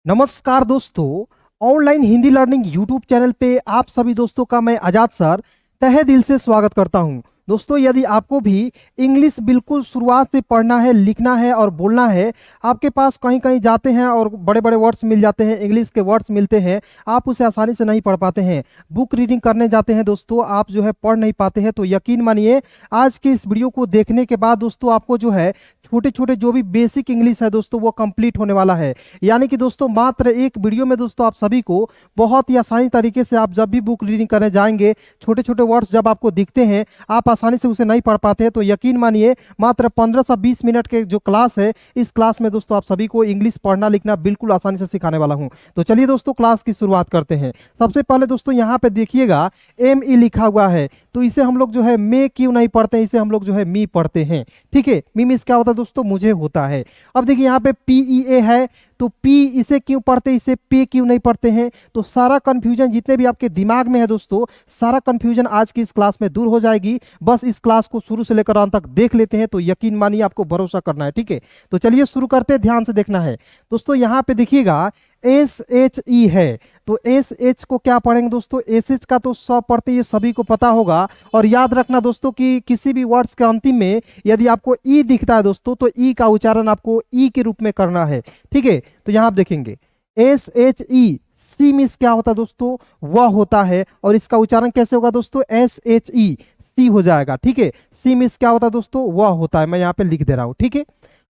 नमस्कार दोस्तों। Online Hindi learning YouTube channel पे आप सभी दोस्तों का मैं आजाद सर तहे दिल से स्वागत करता हूं। दोस्तों, यदि आपको भी इंग्लिश बिल्कुल शुरुआत से पढ़ना है, लिखना है और बोलना है, आपके पास कहीं कहीं जाते हैं और बड़े बड़े वर्ड्स मिल जाते हैं, इंग्लिश के वर्ड्स मिलते हैं, आप उसे आसानी से नहीं पढ़ पाते हैं, बुक रीडिंग करने जाते हैं दोस्तों, आप जो है पढ़ नहीं पाते हैं, तो यकीन मानिए आज के इस वीडियो को देखने के बाद दोस्तों आपको जो है छोटे छोटे जो भी बेसिक इंग्लिश है दोस्तों वो कंप्लीट होने वाला है। यानी कि दोस्तों मात्र एक वीडियो में दोस्तों आप सभी को बहुत ही आसानी तरीके से, आप जब भी बुक रीडिंग करने जाएंगे, छोटे छोटे वर्ड्स जब आपको दिखते हैं, आप आसानी से उसे नहीं पढ़ पाते हैं, तो यकीन मानिए मात्र 15 से 20 मिनट के जो क्लास है, इस क्लास में दोस्तों आप सभी को इंग्लिश पढ़ना लिखना बिल्कुल आसानी से सिखाने वाला हूं। तो चलिए दोस्तों क्लास की शुरुआत करते हैं। सबसे पहले दोस्तों यहाँ पे देखिएगा ME लिखा हुआ है, तो इसे हम लोग जो है मे क्यों नहीं पढ़ते हैं, इसे हम लोग जो है मी पढ़ते हैं। ठीक है, मी मीन्स क्या होता है दोस्तों, मुझे होता है। अब देखिए यहाँ पे PEA है, तो पी इसे क्यों पढ़ते, इसे पे क्यों नहीं पढ़ते हैं। तो सारा कंफ्यूजन जितने भी आपके दिमाग में है दोस्तों, सारा कंफ्यूजन आज की इस क्लास में दूर हो जाएगी। बस इस क्लास को शुरू से लेकर अंत तक देख लेते हैं, तो यकीन मानिए आपको भरोसा करना है। ठीक है, तो चलिए शुरू करते हैं, ध्यान से देखना है दोस्तों। यहाँ पे देखिएगा SHE है, तो SH को क्या पढ़ेंगे दोस्तों, SH का तो सब पढ़ते ये सभी को पता होगा। और याद रखना दोस्तों कि किसी भी वर्ड्स के अंतिम में यदि आपको ई दिखता है दोस्तों, तो ई का उच्चारण आपको ई के रूप में करना है। ठीक है, तो यहां आप देखेंगे SHE, सी मीन्स क्या होता है दोस्तों, वह होता है। और इसका उच्चारण कैसे होगा दोस्तों, SHE, सी हो जाएगा। ठीक है, सी मीन्स क्या होता है दोस्तों, वह होता है। मैं यहाँ पे लिख दे रहा हूं। ठीक है,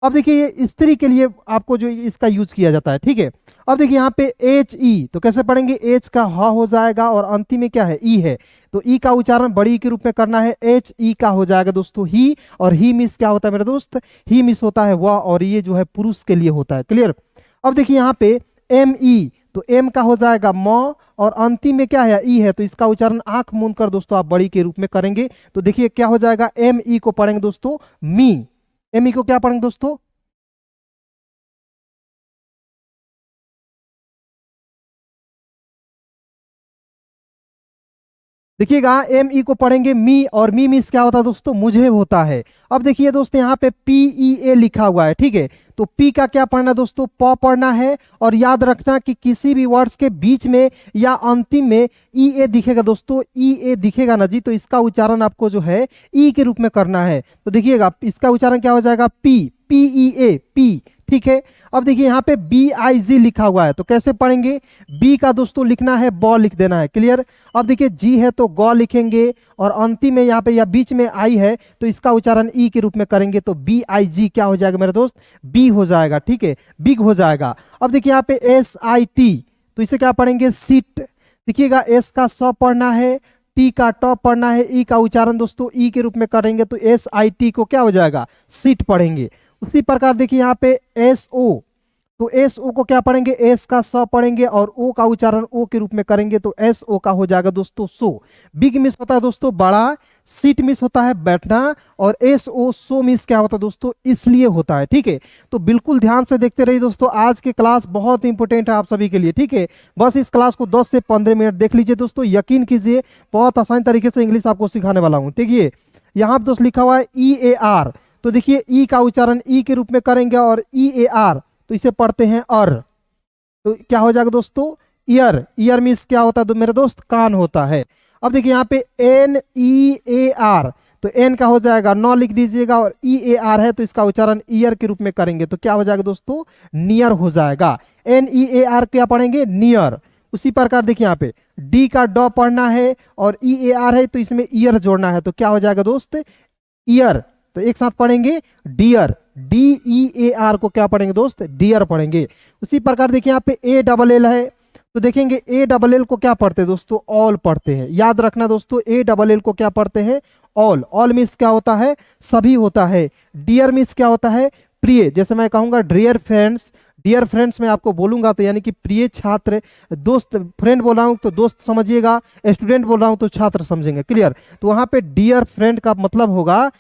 अब देखिए ये स्त्री के लिए आपको जो इसका यूज किया जाता है। ठीक है, अब देखिए यहाँ पे HE, तो कैसे पढ़ेंगे, एच का ह हो जाएगा और अंतिम में क्या है, ई है, तो ई का उच्चारण बड़ी के रूप में करना है, HE का हो जाएगा दोस्तों ही। और ही मिस क्या होता है मेरे दोस्त, ही मिस होता है वह, और ये जो है पुरुष के लिए होता है। क्लियर। अब देखिए यहाँ पे ME, तो एम का हो जाएगा म, और अंतिम में क्या है, ई है, तो इसका उच्चारण आंख मूंद कर दोस्तों आप बड़ी के रूप में करेंगे। तो देखिए क्या हो जाएगा, ME को पढ़ेंगे दोस्तों मी। ME को क्या पढ़ेंगे दोस्तों, देखिएगा ME को पढ़ेंगे मी, और मी मीन्स क्या होता है दोस्तों, मुझे होता है। अब देखिए दोस्तों यहाँ पे PEA लिखा हुआ है। ठीक है, तो पी का क्या पढ़ना दोस्तों, प पढ़ना है। और याद रखना कि किसी भी वर्ड्स के बीच में या अंतिम में EA दिखेगा दोस्तों, EA दिखेगा ना जी, तो इसका उच्चारण आपको जो है ई के रूप में करना है। तो देखिएगा इसका उच्चारण क्या हो जाएगा, PEA, पी। ठीक है, अब देखिए यहाँ पे BIG लिखा हुआ है, तो कैसे पढ़ेंगे, बी का दोस्तों लिखना है ब लिख देना है। क्लियर। अब देखिए जी है तो ग लिखेंगे, और अंतिम में यहाँ पे या बीच में आई है, तो इसका उच्चारण ई के रूप में करेंगे, तो BIG क्या हो जाएगा मेरे दोस्त, बी हो जाएगा। ठीक है, बिग हो जाएगा। अब देखिए यहाँ पे SIT, तो इसे क्या पढ़ेंगे, सीट। देखिएगा एस का स पढ़ना है, टी का ट पढ़ना है, ई का उच्चारण दोस्तों ई के रूप में करेंगे, तो SIT को क्या हो जाएगा, सीट पढ़ेंगे। उसी प्रकार देखिए यहाँ पे SO, तो SO को क्या पढ़ेंगे, एस का स पढ़ेंगे और ओ का उच्चारण ओ के रूप में करेंगे, तो SO का हो जाएगा दोस्तों सो। बिग मिस होता है दोस्तों बड़ा, सीट मिस होता है बैठना, और SO सो मिस क्या होता है दोस्तों, इसलिए होता है। ठीक है, तो बिल्कुल ध्यान से देखते रहिए दोस्तों, आज की क्लास बहुत इंपॉर्टेंट है आप सभी के लिए। ठीक है, बस इस क्लास को 10 से 15 मिनट देख लीजिए दोस्तों, यकीन कीजिए बहुत आसान तरीके से इंग्लिश आपको सिखाने वाला हूँ। देखिए यहाँ पर दोस्त लिखा हुआ है EAR, तो देखिए ई का उच्चारण ई के रूप में करेंगे, और EAR तो इसे पढ़ते हैं अर, तो क्या हो जाएगा दोस्तों, ईयर। ईयर मीन्स क्या होता है तो मेरे दोस्त, कान होता है। अब देखिए यहाँ पे NEAR, तो एन का हो जाएगा नौ लिख दीजिएगा, और EAR है तो इसका उच्चारण ईयर के रूप में करेंगे, तो क्या हो जाएगा दोस्तों, नियर हो जाएगा। NEAR क्या पढ़ेंगे, नियर। उसी प्रकार देखिए यहाँ पे डी का ड पढ़ना है, और EAR है तो इसमें ईयर जोड़ना है, तो क्या हो जाएगा दोस्त, ईयर। तो एक साथ पढ़ेंगे डियर, DEAR को क्या पढ़ेंगे दोस्त, डियर पढ़ेंगे। उसी प्रकार देखिए यहाँ पे ALL है, तो देखेंगे ALL को क्या पढ़ते हैं दोस्तों, ऑल पढ़ते हैं। याद रखना दोस्तों ALL को क्या पढ़ते हैं, ऑल। ऑल मीन्स क्या होता है, सभी होता है। डियर मीन्स क्या होता है, प्रिय। जैसे मैं कहूंगा डियर फ्रेंड्स, डियर फ्रेंड्स मैं आपको बोलूंगा तो यानी कि प्रिय छात्र, दोस्त, फ्रेंड बोल रहा हूं तो दोस्त समझिएगा, स्टूडेंट बोल रहा हूं तो छात्र समझेंगे। क्लियर। तो वहां पे डियर फ्रेंड का मतलब होगा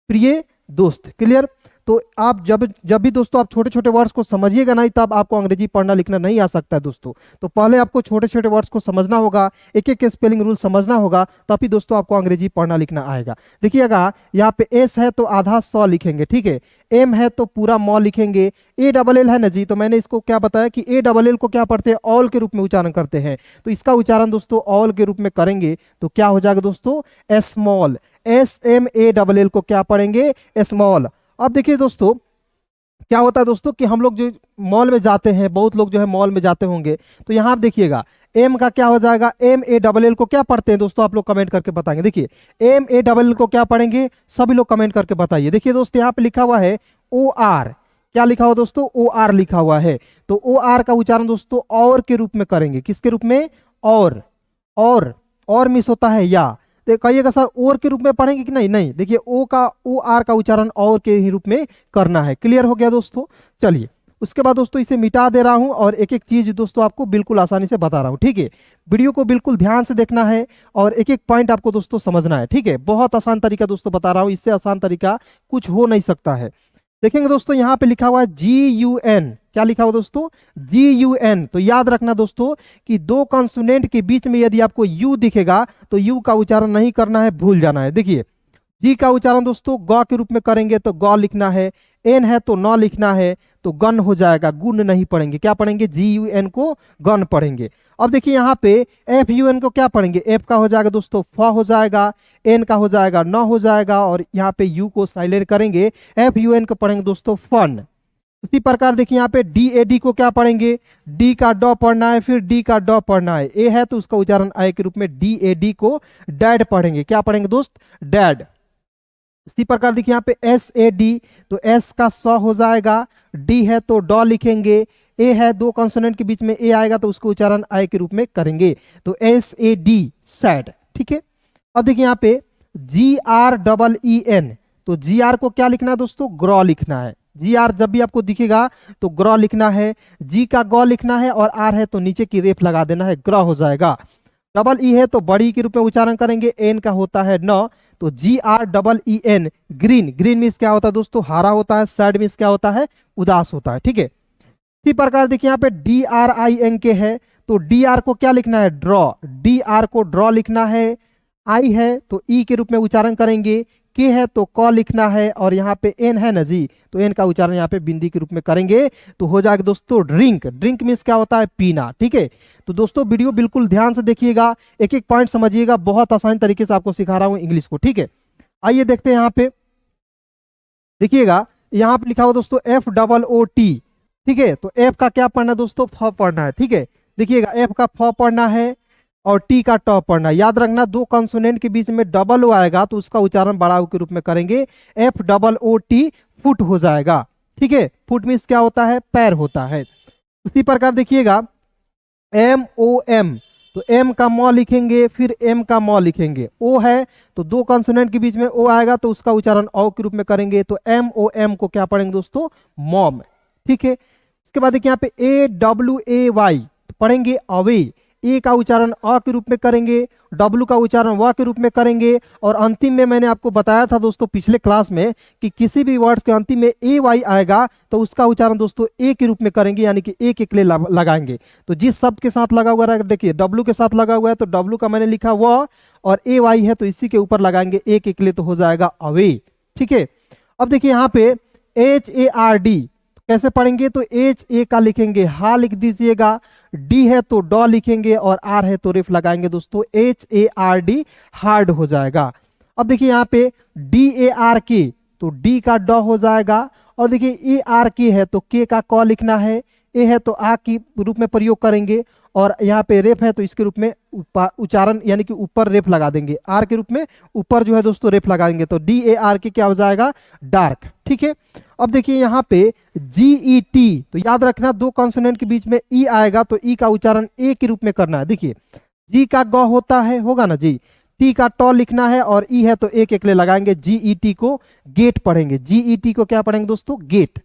प्रिय दोस्त। क्लियर। तो तो आप जब जब भी दोस्तों आप छोटे छोटे वर्ड्स को समझिएगा नहीं, तब आपको अंग्रेजी पढ़ना लिखना नहीं आ सकता है दोस्तों। तो पहले आपको छोटे छोटे वर्ड्स को समझना होगा, एक एक स्पेलिंग रूल समझना होगा, तभी दोस्तों आपको अंग्रेजी पढ़ना लिखना आएगा। देखिएगा यहाँ पे एस है तो आधा सौ लिखेंगे, ठीक है। एम है तो पूरा मॉ लिखेंगे। ए डबल एल है ना जी, तो मैंने इसको क्या बताया कि ए डबल एल को क्या पढ़ते हैं, ऑल के रूप में उच्चारण करते हैं। तो इसका उच्चारण दोस्तों ऑल के रूप में करेंगे तो क्या हो जाएगा दोस्तों, small. S M A double L को क्या पढ़ेंगे, स्मॉल। अब देखिए दोस्तों क्या होता है दोस्तों कि हम लोग जो मॉल में जाते हैं, बहुत लोग जो है मॉल में जाते होंगे, तो यहाँ आप देखिएगा एम का क्या हो जाएगा, एम ए डबल एल को क्या पढ़ते हैं दोस्तों, आप लोग कमेंट करके बताएंगे। देखिए एम ए डबल एल को क्या पढ़ेंगे, सभी लोग कमेंट करके बताइए। देखिए दोस्तों यहाँ पे लिखा हुआ है ओ आर, क्या लिखा हुआ दोस्तों, ओ आर लिखा हुआ है। तो ओ आर का उच्चारण दोस्तों और के रूप में करेंगे, किसके रूप में, और मिस होता है या, तो कहिएगा सर और के रूप में पढ़ेंगे कि नहीं, नहीं, देखिए ओ आर का उच्चारण और के ही रूप में करना है। क्लियर हो गया दोस्तों। चलिए उसके बाद दोस्तों इसे मिटा दे रहा हूं और एक एक चीज दोस्तों आपको बिल्कुल आसानी से बता रहा हूं, ठीक है। वीडियो को बिल्कुल ध्यान से देखना है और एक एक पॉइंट आपको दोस्तों समझना है, ठीक है। बहुत आसान तरीका दोस्तों बता रहा हूं, इससे आसान तरीका कुछ हो नहीं सकता है। देखेंगे दोस्तों यहाँ पे लिखा हुआ है GUN, क्या लिखा हुआ दोस्तों, GUN। तो याद रखना दोस्तों कि दो कॉन्सोनेंट के बीच में यदि आपको यू दिखेगा तो यू का उच्चारण नहीं करना है, भूल जाना है। देखिए जी का उच्चारण दोस्तों ग के रूप में करेंगे तो ग लिखना है, एन है तो न लिखना है, तो गन हो जाएगा, गुण नहीं पढ़ेंगे, क्या पढ़ेंगे, GUN को गन पढ़ेंगे। अब देखिए यहाँ पे FUN को क्या पढ़ेंगे, एफ का हो जाएगा दोस्तों फ हो जाएगा, एन का हो जाएगा न हो जाएगा, और यहाँ पे यू को साइलेंट करेंगे, FUN को पढ़ेंगे दोस्तों फन। उसी प्रकार देखिए यहाँ पे DAD को क्या पढ़ेंगे, डी का ड पढ़ना है, फिर डी का ड पढ़ना है, ए है तो उसका उच्चारण आय के रूप में DAD को डैड पढ़ेंगे, क्या पढ़ेंगे दोस्त, डैड। इसी प्रकार देखिए यहाँ पे SAD, तो एस का स हो जाएगा, डी है तो ड लिखेंगे, ए है दो कॉन्सोनेंट के बीच में ए आएगा तो उसको उच्चारण आय के रूप में करेंगे, तो SAD सैड, ठीक है। अब देखिए यहाँ पे GREEN, तो GR को क्या लिखना है दोस्तों, ग्रॉ लिखना है। GR जब भी आपको दिखेगा तो ग्रॉ लिखना है, जी का गौ लिखना है, और आर है तो नीचे की रेफ लगा देना है, ग्रॉ हो जाएगा। डबल ई है तो बड़ी के रूप में उच्चारण करेंगे, एन का होता है न, तो GREEN, ग्रीन। ग्रीन मीन्स क्या होता है दोस्तों, हरा होता है। सैड मीन्स क्या होता है, उदास होता है, ठीक है। इसी प्रकार देखिए यहाँ पे DRINK है, तो DR को क्या लिखना है, ड्रॉ। DR को ड्रॉ लिखना है, आई है तो ई के रूप में उच्चारण करेंगे, के है तो क लिखना है, और यहाँ पे एन है ना जी, तो एन का उच्चारण यहाँ पे बिंदी के रूप में करेंगे, तो हो जाएगा दोस्तों ड्रिंक। ड्रिंक मीन्स क्या होता है, पीना, ठीक है। तो दोस्तों वीडियो बिल्कुल ध्यान से देखिएगा, एक एक पॉइंट समझिएगा, बहुत आसान तरीके से आपको सिखा रहा हूँ इंग्लिश को, ठीक है। आइए देखते हैं यहाँ पे, देखिएगा यहाँ पे लिखा हुआ दोस्तों FOOT, ठीक है। तो एफ का क्या पढ़ना है दोस्तों, फ पढ़ना है, ठीक है। देखिएगा एफ का फ पढ़ना है और टी का ट पढ़ना है। याद रखना दो कॉन्सोनेंट के बीच में डबल ओ आएगा तो उसका उच्चारण बड़ा ओ के रूप में करेंगे, FOOT, फुट हो जाएगा, ठीक है। फुट मीन्स क्या होता है, पैर होता है। उसी प्रकार देखिएगा MOM, तो एम का मॉ लिखेंगे, फिर एम का मॉ लिखेंगे, ओ है तो दो कॉन्सोनेंट के बीच में ओ आएगा तो उसका उच्चारण औ के रूप में करेंगे, तो MOM को क्या पढ़ेंगे दोस्तों, मॉम, ठीक है। इसके बाद देखिए यहाँ पे AWAY, तो पढ़ेंगे अवे। ए का उच्चारण अ के रूप में करेंगे, डब्लू का उच्चारण व के रूप में करेंगे, और अंतिम में मैंने आपको बताया था दोस्तों पिछले क्लास में कि किसी भी वर्ड के अंतिम में AY आएगा तो उसका उच्चारण दोस्तों ए के रूप में करेंगे, यानी कि ए के लिए लगाएंगे। तो जिस शब्द के साथ लगा हुआ है, देखिए डब्लू के साथ लगा हुआ है तो डब्लू का मैंने लिखा व, और AY है तो इसी के ऊपर लगाएंगे ए के लिए, तो हो जाएगा अवे, ठीक है। अब देखिए यहाँ पे HARD कैसे पढ़ेंगे, तो HA का लिखेंगे हा लिख दीजिएगा, डी है तो ड लिखेंगे, और आर है तो रिफ लगाएंगे दोस्तों, HARD हार्ड हो जाएगा। अब देखिए यहाँ पे DARK, तो डी का ड हो जाएगा, और देखिए ARK है तो के का क लिखना है, ए है तो आ की रूप में प्रयोग करेंगे, और यहाँ पे रेफ है तो इसके रूप में उच्चारण यानी कि ऊपर रेफ लगा देंगे, आर के रूप में ऊपर जो है दोस्तों रेफ लगाएंगे, तो DARK क्या हो जाएगा, डार्क, ठीक है। अब देखिए यहाँ पे GET, तो याद रखना दो कॉन्सोनेंट के बीच में ई आएगा तो ई का उच्चारण ए के रूप में करना है। देखिए जी का ग होता है, होगा ना जी, टी का ट लिखना है, और ई है तो एक एक ले लगाएंगे, GET को गेट पढ़ेंगे। GET को क्या पढ़ेंगे दोस्तों, गेट।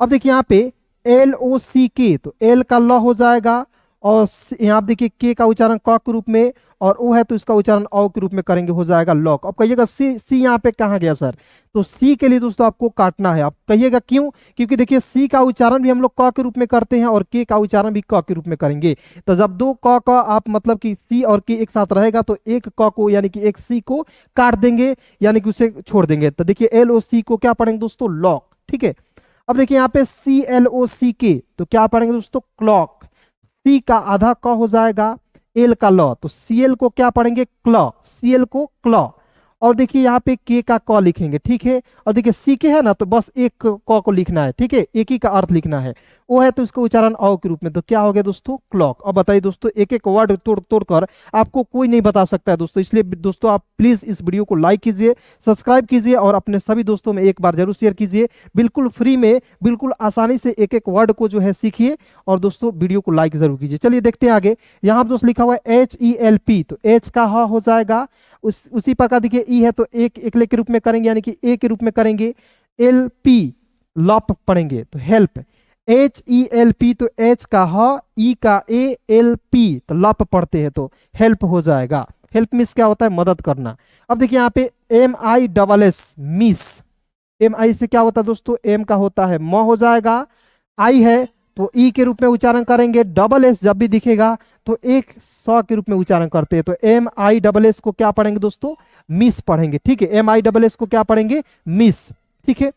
अब देखिए यहाँ पे LOCK, तो एल का ल हो जाएगा, और यहाँ आप देखिए के का उच्चारण क के रूप में, और ओ है तो इसका उच्चारण औ के रूप में करेंगे, हो जाएगा लॉक। अब कहिएगा सी, सी यहाँ पे कहाँ गया सर? तो सी के लिए दोस्तों आपको काटना है। आप कहिएगा क्यों? क्योंकि देखिए सी का उच्चारण भी हम लोग क के रूप में करते हैं और के का उच्चारण भी क के रूप में करेंगे। तो जब दो क आप मतलब कि सी और के एक साथ रहेगा तो एक क को यानी कि एक सी को काट देंगे, यानी कि उसे छोड़ देंगे। तो देखिए एल ओ सी को क्या पढ़ेंगे दोस्तों? लॉक। ठीक है, अब देखिए यहाँ पे सी एल ओ सी के, तो क्या पढ़ेंगे दोस्तों? क्लॉक। सी का आधा क हो जाएगा, एल का ल, तो सी एल को क्या पढ़ेंगे? क्लॉ। सी एल को क्लॉ। और देखिए यहाँ पे के का क लिखेंगे, ठीक है। और देखिए सी के है ना, तो बस एक क को लिखना है, ठीक है, एक ही का अर्थ लिखना है। वो है तो इसको उच्चारण औ के रूप में, तो क्या हो गया दोस्तों? क्लॉक। अब बताइए दोस्तों, एक एक वर्ड तोड़ तोड़ कर आपको कोई नहीं बता सकता है दोस्तों, इसलिए दोस्तों आप प्लीज इस वीडियो को लाइक कीजिए, सब्सक्राइब कीजिए और अपने सभी दोस्तों में एक बार जरूर शेयर कीजिए। बिल्कुल फ्री में, बिल्कुल आसानी से एक एक वर्ड को जो है सीखिए, और दोस्तों वीडियो को लाइक जरूर कीजिए। चलिए देखते हैं आगे। यहाँ पर दोस्तों लिखा हुआ है HELP, तो एच का ह हो जाएगा, उसी प्रकार देखिए ई है तो एक एकले के रूप में करेंगे, यानी कि ए के रूप में करेंगे। LP लॉप पढ़ेंगे, तो हेल्प। HELP, तो एच का ह, ई का ए, LP तो लॉप पढ़ते हैं, तो हेल्प हो जाएगा। हेल्प मीन्स क्या होता है? मदद करना। अब देखिए यहाँ पे MISS मिस, MI से क्या होता है दोस्तों? एम का होता है म हो जाएगा, आई है तो ई के रूप में उच्चारण करेंगे। डबल एस जब भी दिखेगा तो एक सौ के रूप में उच्चारण करते हैं, तो MISS को क्या पढ़ेंगे दोस्तों? मिस पढ़ेंगे, ठीक है। MISS को क्या पढ़ेंगे? मिस, ठीक है।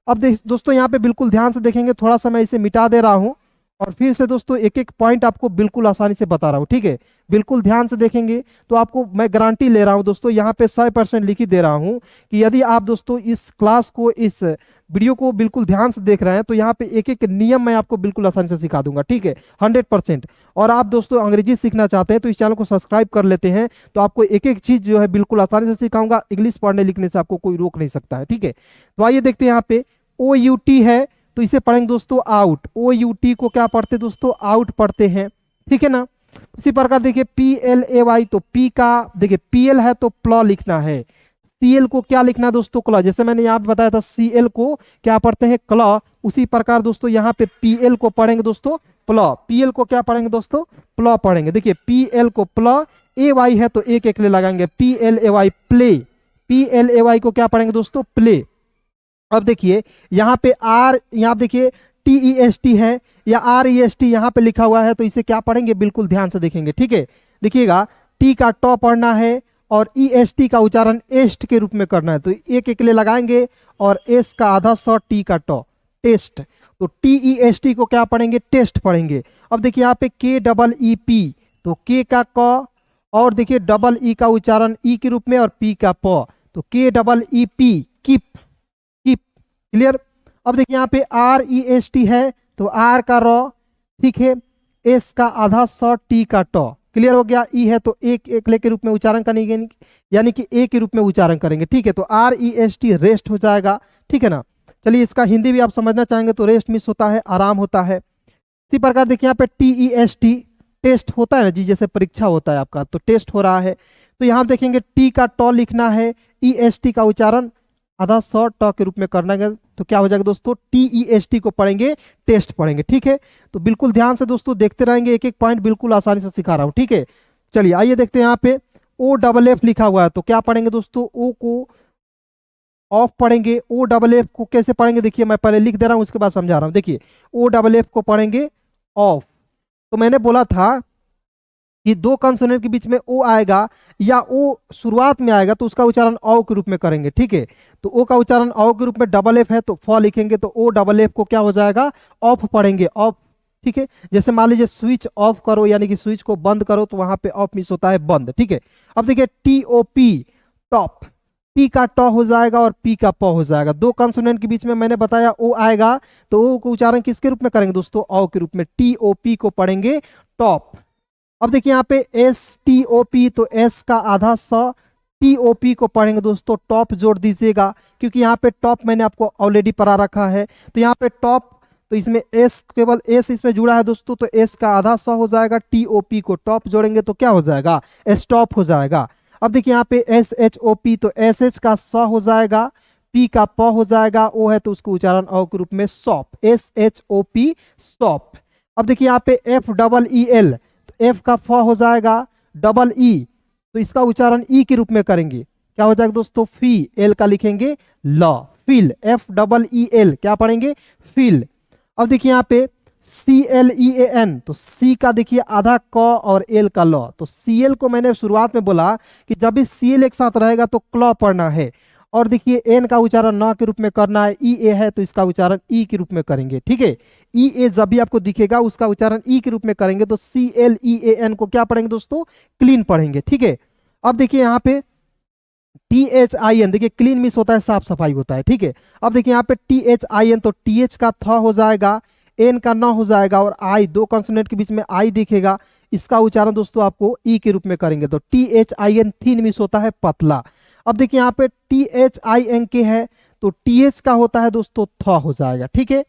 अब दोस्तों यहाँ पे बिल्कुल ध्यान से देखेंगे, थोड़ा सा मैं इसे मिटा दे रहा हूं और फिर से दोस्तों एक एक पॉइंट आपको बिल्कुल आसानी से बता रहा हूं, ठीक है। बिल्कुल ध्यान से देखेंगे तो आपको मैं गारंटी ले रहा हूं दोस्तों, यहाँ पे 100% लिख ही दे रहा हूं कि यदि आप दोस्तों इस क्लास को, इस वीडियो को बिल्कुल ध्यान से देख रहे हैं तो यहाँ पे एक एक नियम मैं आपको बिल्कुल आसानी से सिखा दूंगा, ठीक है, 100%। और आप दोस्तों अंग्रेजी सीखना चाहते हैं तो इस चैनल को सब्सक्राइब कर लेते हैं, तो आपको एक एक चीज जो है बिल्कुल आसानी से सिखाऊंगा। इंग्लिश पढ़ने लिखने से आपको कोई रोक नहीं सकता है, ठीक है। तो आइए देखते हैं, यहाँ पे OUT है तो इसे पढ़ेंगे दोस्तों आउट। OUT को क्या पढ़ते दोस्तों? आउट पढ़ते हैं, ठीक है ना। इसी प्रकार देखिए PLAY, तो पी का देखिए PL है तो प्ल लिखना है। CL को क्या लिखना है दोस्तों? क्ल। जैसे मैंने यहाँ पे बताया था CL को क्या पढ़ते हैं? क्ल। उसी प्रकार दोस्तों यहाँ पे PL को पढ़ेंगे दोस्तों प्ल। PL को क्या पढ़ेंगे दोस्तों? प्ल पढ़ेंगे। देखिए PL को प्ल, AY है तो एक एक ले लगाएंगे, PLAY प्ले। PLAY को क्या पढ़ेंगे दोस्तों? प्ले। अब देखिए यहाँ पे आर, यहाँ देखिए TEST है या REST यहाँ पे लिखा हुआ है, तो इसे क्या पढ़ेंगे? बिल्कुल ध्यान से देखेंगे, ठीक है। देखिएगा टी का ट पढ़ना है और EST का उच्चारण एस्ट के रूप में करना है, तो एक एक ले लगाएंगे और एस का आधा स, टी का ट, टेस्ट। तो TEST को क्या पढ़ेंगे? टेस्ट पढ़ेंगे। अब देखिए यहाँ पे KEEP, तो के का क, और देखिए डबल ई का उच्चारण ई के रूप में और पी का प, तो KEEP कीप, कीप, क्लियर। अब देखिए यहाँ पे REST है तो आर का र, ठीक है, एस का आधा स, टी का ट, क्लियर हो गया। ई है तो एक एकले के रूप में उच्चारण करेंगे, यानी कि ए के रूप में उच्चारण करेंगे, ठीक है। तो REST रेस्ट हो जाएगा, ठीक है ना। चलिए इसका हिंदी भी आप समझना चाहेंगे तो रेस्ट मिस होता है, आराम होता है। इसी प्रकार देखिए यहाँ पे TEST टेस्ट होता है ना जी, जैसे परीक्षा होता है आपका, तो टेस्ट हो रहा है। तो यहाँ देखेंगे टी का ट लिखना है, EST का उच्चारण आधा स, ट के रूप में करना है, तो क्या हो जाएगा दोस्तों? TEST को पढ़ेंगे, टेस्ट पढ़ेंगे, ठीक है। तो बिल्कुल ध्यान से दोस्तों देखते रहेंगे, एक एक पॉइंट बिल्कुल आसानी से सिखा रहा हूँ, ठीक है। चलिए आइए देखते हैं, यहाँ पे OFF लिखा हुआ है तो क्या पढ़ेंगे दोस्तों? ओ को ऑफ पढ़ेंगे। OFF को कैसे पढ़ेंगे? देखिए मैं पहले लिख दे रहा हूँ, उसके बाद समझा रहा हूँ। देखिए OFF को पढ़ेंगे ऑफ। तो मैंने बोला था कि दो कंसोनेंट के बीच में ओ आएगा या ओ शुरुआत में आएगा तो उसका उच्चारण औ के रूप में करेंगे, ठीक है। तो ओ का उच्चारण औ के रूप में डबल एफ है तो फ लिखेंगे, तो OFF को क्या हो जाएगा? ऑफ पढ़ेंगे, ऑफ, ठीक है। जैसे मान लीजिए स्विच ऑफ करो, यानी कि स्विच को बंद करो, तो वहां पे ऑफ मिस होता है, बंद, ठीक है। अब देखिए TOP टॉप, टी का ट हो जाएगा और पी का प हो जाएगा। दो कंसोनेंट के बीच में मैंने बताया ओ आएगा तो ओ को उच्चारण किसके रूप में करेंगे दोस्तों? औ के रूप में। TOP को पढ़ेंगे टॉप। अब देखिए यहाँ पे STOP, तो एस का आधा स, TOP को पढ़ेंगे दोस्तों टॉप, जोड़ दीजिएगा क्योंकि यहाँ पे टॉप मैंने आपको ऑलरेडी पढ़ा रखा है। तो यहाँ पे टॉप, तो इसमें एस, केवल एस इसमें जुड़ा है दोस्तों, तो एस का आधा स हो जाएगा। TOP को टॉप जोड़ेंगे तो क्या हो जाएगा? स्टॉप हो जाएगा। अब देखिए यहाँ पे SHOP, तो SH का स हो जाएगा, P का प हो जाएगा, O है तो उसको उच्चारण औ के रूप में सॉप, SHOP सॉप। अब देखिए यहाँ पे FEEL, एफ का फ हो जाएगा डबल ई, तो इसका उच्चारण ई के रूप में करेंगे, क्या हो जाएगा दोस्तों फी, एल का लिखेंगे ल, feel, F double E L, क्या पढ़ेंगे फील। अब देखिए यहाँ पे C L E A N, तो सी का देखिए आधा क और एल का ल, तो सी एल को मैंने शुरुआत में बोला कि जब भी सी एल एक साथ रहेगा तो क्लॉ पढ़ना है, और देखिए एन का उच्चारण न के रूप में करना है, ई ए है तो इसका उच्चारण ई के रूप में करेंगे, ठीक है। ई ए जब भी आपको दिखेगा उसका उच्चारण ई के रूप में करेंगे, तो C L E A N को क्या पढ़ेंगे दोस्तों, क्लीन पढ़ेंगे, ठीक है। अब देखिए यहाँ पे टी एच आई एन, देखिए क्लीन मिस होता है, साफ सफाई होता है, ठीक है। अब देखिए यहाँ पे टी एच आई एन, तो टी एच का थ हो जाएगा, एन का न हो जाएगा, और आई, दो कॉन्सोनेंट के बीच में आई दिखेगा, इसका उच्चारण दोस्तों आपको ई के रूप में करेंगे, तो T H I N thin miss होता है, पतला। अब देखिए यहाँ पे टी एच आई एन के है, तो टी एच का होता है दोस्तों थ हो जाएगा, ठीक है।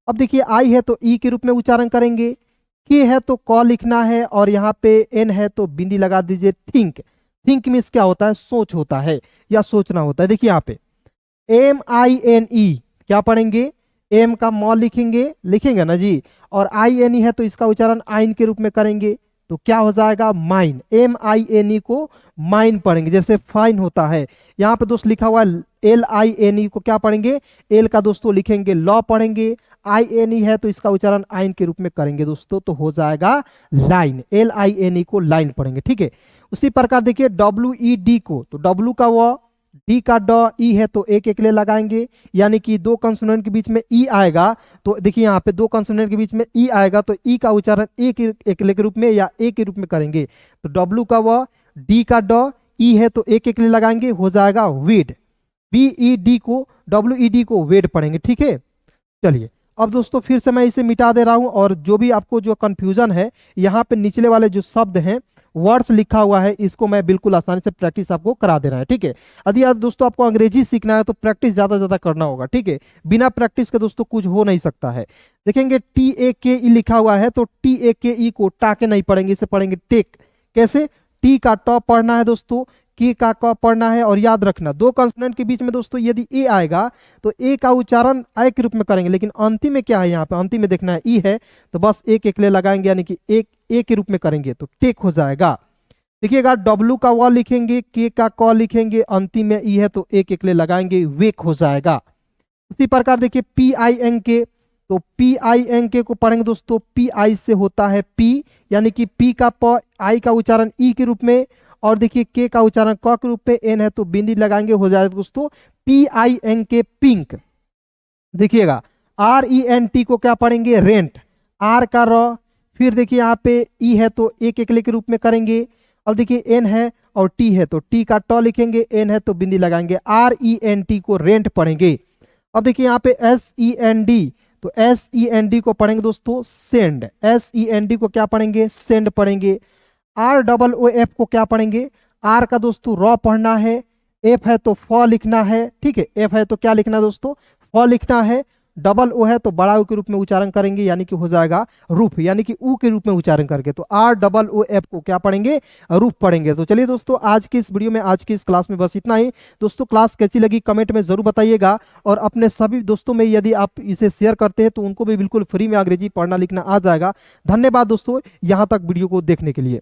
अब देखिए आई है तो ई के रूप में उच्चारण करेंगे, के है तो क लिखना है, और यहाँ पे एन है तो बिंदी लगा दीजिए, थिंक, थिंक मीन्स क्या होता है, सोच होता है या सोचना होता है। देखिए यहाँ पे एम आई एन ई, क्या पढ़ेंगे, एम का म लिखेंगे, लिखेंगे ना जी, और आई एन ई है तो इसका उच्चारण आइन के रूप में करेंगे, तो क्या हो जाएगा mine, M I N E को माइन पढ़ेंगे, जैसे फाइन होता है। यहाँ पे दोस्त लिखा हुआ एल आई एन ई को क्या पढ़ेंगे, एल का दोस्तों लिखेंगे लॉ पढ़ेंगे, आई एन ई है तो इसका उच्चारण आइन के रूप में करेंगे दोस्तों, तो हो जाएगा line, L I N E को लाइन पढ़ेंगे, ठीक है। उसी प्रकार देखिए डब्ल्यू ई डी को, तो डब्ल्यू का व, डी का ड, ई है तो एक एकले लगाएंगे, यानी कि दो कंसोनेंट के बीच में ई आएगा, तो देखिए यहाँ पे दो कंसोनेंट के बीच में ई आएगा तो ई का उच्चारण एक एकले के रूप में या ए के रूप में करेंगे, तो डब्ल्यू का व, डी का ड, ई है तो एक एकले लगाएंगे, हो जाएगा वेड, बी ई डी को, डब्ल्यू ई डी को वेड पढ़ेंगे, ठीक है। चलिए अब दोस्तों फिर से मैं इसे मिटा दे रहा हूं, और जो भी आपको जो कंफ्यूजन है यहाँ पे निचले वाले जो शब्द हैं वर्ड्स लिखा हुआ है, इसको मैं बिल्कुल आसानी से प्रैक्टिस आपको करा दे रहा है, ठीक है। यदि दोस्तों आपको अंग्रेजी सीखना है तो प्रैक्टिस ज्यादा ज्यादा करना होगा, ठीक है, बिना प्रैक्टिस के दोस्तों कुछ हो नहीं सकता है। देखेंगे टी ए के ई लिखा हुआ है, तो टी ए के ई को टाके नहीं पढ़ेंगे, इसे पढ़ेंगे टेक, कैसे, टी का ट पढ़ना है दोस्तों, के का क पढ़ना है, और याद रखना दो कंसोनेंट के बीच में दोस्तों यदि ए आएगा तो ए का उच्चारण आई के रूप में करेंगे, लेकिन अंतिम में क्या है, यहाँ पे अंतिम में देखना है ई है तो बस एक एकले लगाएंगे, यानी कि एक ए के रूप में करेंगे तो टेक हो जाएगा। देखिएगा डब्ल्यू का व लिखेंगे, के का क लिखेंगे, अंतिम में ई है तो एक एकले लगाएंगे, वेक हो जाएगा। उसी प्रकार देखिए पी आई एन के, तो पी आई एन के को पढ़ेंगे दोस्तों, पी आई से होता है पी, यानी कि पी का प, आई का उच्चारण ई के रूप में, और देखिए के का उच्चारण क के रूप में, एन है तो बिंदी लगाएंगे, हो जाएगा दोस्तों पी आई एन के पिंक। देखिएगा आर ई एन टी को क्या पढ़ेंगे, रेंट, आर का र, फिर देखिए यहाँ पे ई है तो एक एकले के रूप में करेंगे, अब देखिए एन है और टी है तो टी का ट लिखेंगे, एन है तो बिंदी लगाएंगे, आर ई एन टी को रेंट पढ़ेंगे। अब देखिए यहाँ पे एस ई एन डी, तो एस ई एन डी को पढ़ेंगे दोस्तों send, S E N D को क्या पढ़ेंगे, सेंड पढ़ेंगे। आर डबल ओ एफ को क्या पढ़ेंगे, आर का दोस्तों रॉ पढ़ना है, एफ है तो फ लिखना है, ठीक है, एफ है तो क्या लिखना है दोस्तों, फ लिखना है, डबल ओ है तो बड़ा ऊ के रूप में उच्चारण करेंगे, यानी कि हो जाएगा रूफ, यानी कि ऊ के रूप में उच्चारण करके, तो आर डबल ओ एफ को क्या पढ़ेंगे, रूफ पढ़ेंगे। तो चलिए दोस्तों आज की इस वीडियो में, आज की इस क्लास में बस इतना ही। दोस्तों क्लास कैसी लगी कमेंट में जरूर बताइएगा, और अपने सभी दोस्तों में यदि आप इसे शेयर करते हैं तो उनको भी बिल्कुल फ्री में अंग्रेजी पढ़ना लिखना आ जाएगा। धन्यवाद दोस्तों यहाँ तक वीडियो को देखने के लिए।